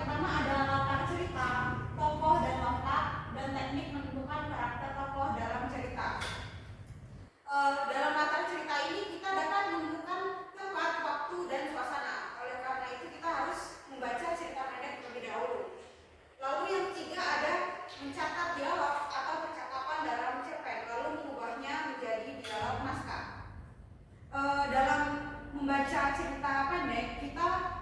pertama ada latar cerita, tokoh dan watak, dan teknik menentukan karakter tokoh dalam cerita. Dalam latar cerita ini kita dapat menentukan tempat, waktu, dan suasana. Oleh karena itu kita harus membaca cerita pendek terlebih dahulu. Lalu yang ketiga ada mencatat dialog atau percakapan dalam cerpen, lalu mengubahnya menjadi dialog naskah. Dalam membaca cerita pendek kita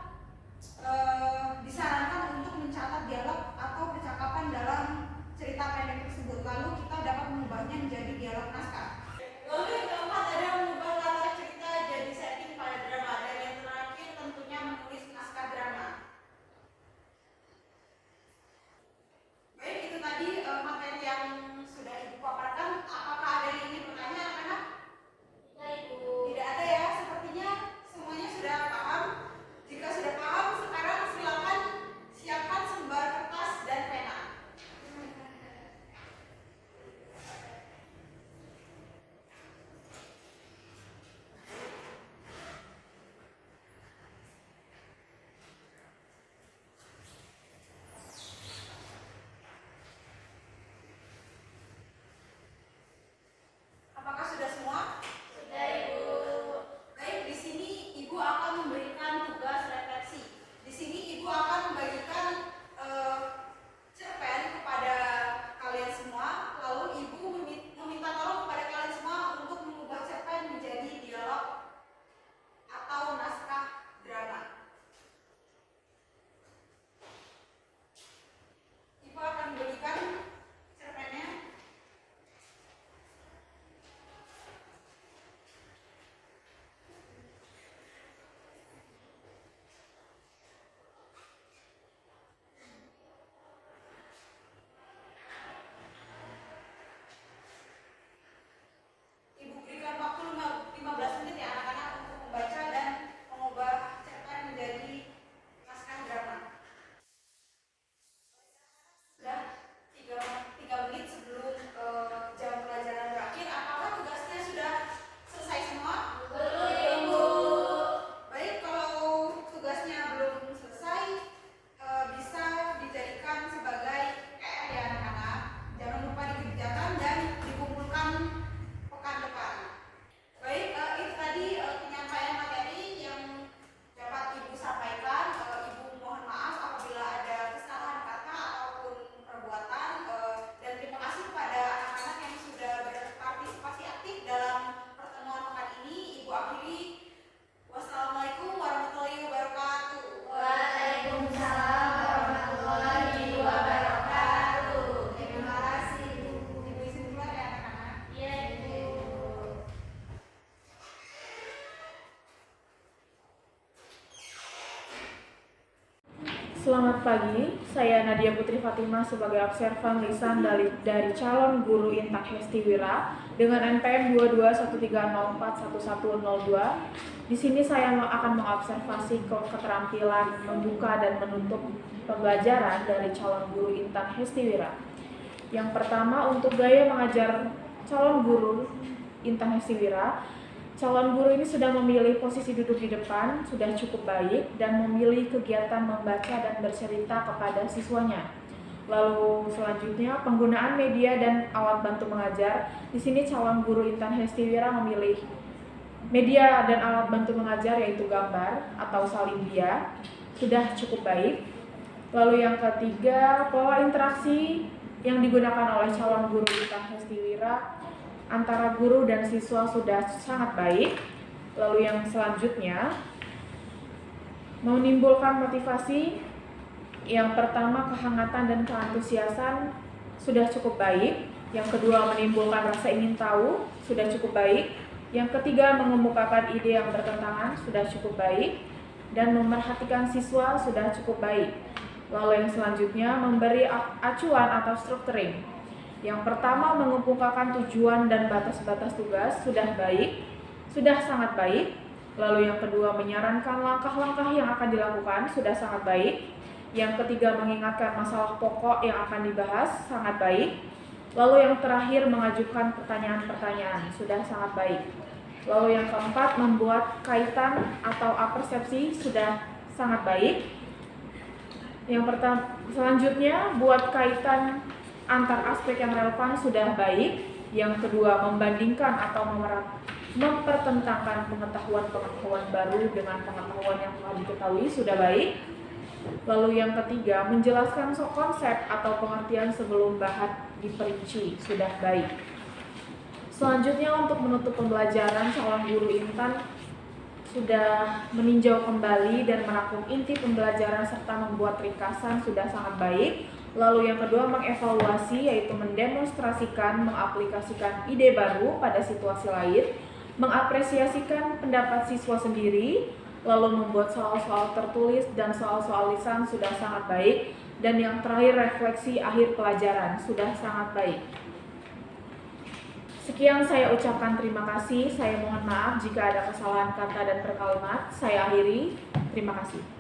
disarankan untuk mencatat dialog atau percakapan dalam cerita pendek tersebut, lalu kita dapat mengubahnya menjadi dialog naskah. Lalu yang keempat ada mengubah latar cerita jadi setting pada drama, dan yang terakhir tentunya menulis naskah drama. Baik, itu tadi materi yang sudah Ibu paparkan. Apakah ada yang ingin bertanya, anak-anak? Tidak, Ibu. Tidak ada ya, sepertinya semuanya sudah paham. Jika sudah paham, sekarang silakan siapkan selembar kertas dan pena. Apakah sudah semua? Sudah, Ibu. Baik, di sini Ibu akan memberikan tugas refleksi. Di sini Ibu akan membagikan cerpen kepada kalian semua, lalu Ibu meminta tolong kepada kalian semua untuk mengubah cerpen menjadi dialog atau naskah drama. Ibu akan memberikan cerpennya. Ibu berikan waktu 15 menit ya anak-anak untuk membaca dan mengubah cerpen menjadi naskah drama. Sudah 3 menit sebelum jam pelajaran berakhir. Apakah tugasnya sudah selesai semua? Belum, Ibu. Baik, kalau tugasnya belum selesai, bisa dijadikan sebagai PR ya anak-anak. Jangan lupa dikerjakan dan dikumpulkan pekan depan. Baik, itu tadi penyampaian materi yang dapat Ibu sampaikan. Ibu mohon maaf apabila ada kesalahan kata ataupun perbuatan, dan terima kasih kepada anak-anak yang sudah berpartisipasi aktif dalam pertemuan pekan ini. Ibu akhiri. Wassalamualaikum warahmatullahi wabarakatuh. Waalaikumsalam warahmatullahi wabarakatuh. Terima kasih, Ibu. Ibu izin keluar ya anak-anak. Iya, Ibu. Selamat pagi, saya Nadia Putri Fatimah sebagai observan lisan dari calon guru Intan Hestiwira dengan NPM 2213041102. Di sini saya akan mengobservasi keterampilan membuka dan menutup pembelajaran dari calon guru Intan Hestiwira. Yang pertama, untuk gaya mengajar calon guru Intan Hestiwira. Calon guru ini sudah memilih posisi duduk di depan, sudah cukup baik, dan memilih kegiatan membaca dan bercerita kepada siswanya. Lalu selanjutnya, penggunaan media dan alat bantu mengajar. Di sini calon guru Intan Hestiwira memilih media dan alat bantu mengajar yaitu gambar atau salindia, sudah cukup baik. Lalu yang ketiga, pola interaksi yang digunakan oleh calon guru Intan Hestiwira antara guru dan siswa sudah sangat baik. Lalu yang selanjutnya, menimbulkan motivasi. Yang pertama, kehangatan dan keantusiasan sudah cukup baik. Yang kedua, menimbulkan rasa ingin tahu, sudah cukup baik. Yang ketiga, mengemukakan ide yang bertentangan, sudah cukup baik. Dan memerhatikan siswa sudah cukup baik. Lalu yang selanjutnya, memberi acuan atau structuring. Yang pertama, mengemukakan tujuan dan batas-batas tugas, sudah baik, sudah sangat baik. Lalu yang kedua, menyarankan langkah-langkah yang akan dilakukan, sudah sangat baik. Yang ketiga, mengingatkan masalah pokok yang akan dibahas, sangat baik. Lalu yang terakhir, mengajukan pertanyaan-pertanyaan, sudah sangat baik. Lalu yang keempat, membuat kaitan atau apersepsi, sudah sangat baik. Selanjutnya, buat kaitan antar aspek yang relevan sudah baik. Yang kedua, membandingkan atau mempertentangkan pengetahuan-pengetahuan baru dengan pengetahuan yang telah diketahui sudah baik. Lalu yang ketiga, menjelaskan konsep atau pengertian sebelum bahan diperinci sudah baik. Selanjutnya, untuk menutup pembelajaran, calon guru Intan sudah meninjau kembali dan merangkum inti pembelajaran serta membuat ringkasan sudah sangat baik. Lalu yang kedua, mengevaluasi, yaitu mendemonstrasikan, mengaplikasikan ide baru pada situasi lain, mengapresiasikan pendapat siswa sendiri, lalu membuat soal-soal tertulis dan soal-soal lisan sudah sangat baik. Dan yang terakhir, refleksi akhir pelajaran sudah sangat baik. Sekian saya ucapkan terima kasih. Saya mohon maaf jika ada kesalahan kata dan berkalimat. Saya akhiri. Terima kasih.